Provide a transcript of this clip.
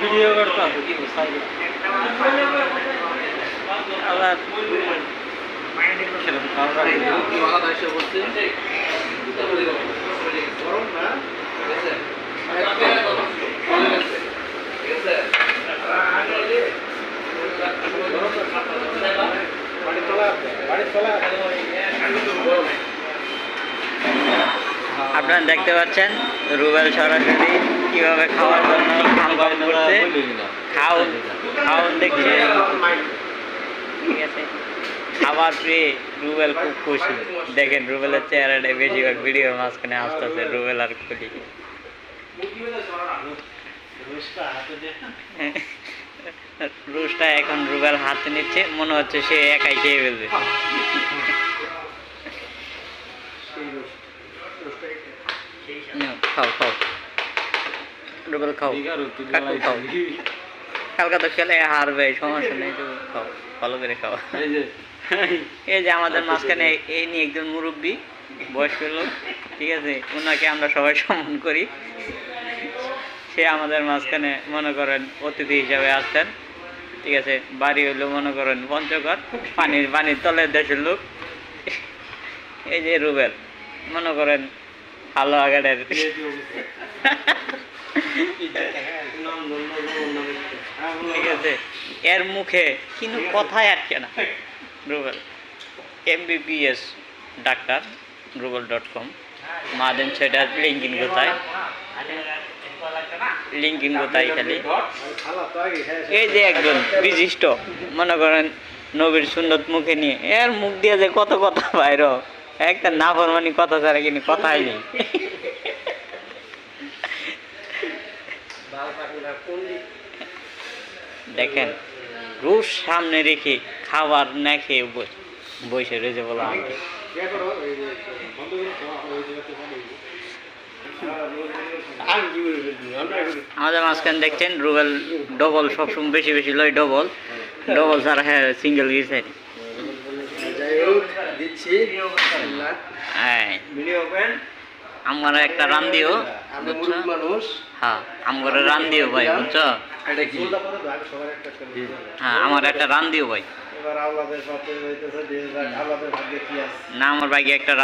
Video করতো আবার আপনারা দেখতে পাচ্ছেন রুবেল সরাসরি কিভাবে খাওয়ার জন্য খাম করছে। খাওয়ান দেখছে, ঠিক আছে। খাবার পেয়ে রুবেল খুব খুশি। দেখেন রুবেলের চেহারাটা বেশিরভাগ ভিডিওর মাঝখানে আসতেছে, রুবেল আর খুলি। রুশটা এখন রুবেল হাতে নিচ্ছে, মনে হচ্ছে সে একাই খেয়ে ফেলবে। খাও খাও রুবেল খাও, খাও। কালকা তো খেলে হারবে, সমস্যা নেই, তো খাও, ভালো করে খাও। এই যে আমাদের মাঝখানে এই নিয়ে একজন মুরব্বী বয়স্ক লোক, ঠিক আছে, ওনাকে আমরা সবাই সম্মান করি। সে আমাদের মাঝখানে মনে করেন অতিথি হিসাবে আসতেন, ঠিক আছে। বাড়ি হইলো মনে করেন পঞ্চগড়, পানির তলের দেশের লোক। এই যে রুবেল মনে করেন ভালো আগাডের, ঠিক আছে। এর মুখে কিন্তু কথাই আটকে না। Rubel MBBS doctor, rubel.com। মাদেন সেটা লিঙ্কিন কোথায় খালি। এই যে একজন বিশিষ্ট মনে করেন নবীর সুন্নত মুখে নিয়ে, এর মুখ দিয়ে যে কত কথা বাইর, একটা নাফরমানি কথা ছাড়া কিন্তু কথাই নেই। দেখেন রুশ সামনে রেখে খাবার না খেয়ে বসে রয়েছে বলা। আমাদের মাঝখানে দেখছেন রুবেল ডবল সবসময় বেশি লয়, ডবল ছাড়া হ্যাঁ সিঙ্গেল গিয়েছে। আমার একটা রান দিও, হ্যাঁ আমার রান দিও ভাই, বুঝছো? হ্যাঁ আমার একটা রান দিও ভাই। না আমার ভাইকে একটা রান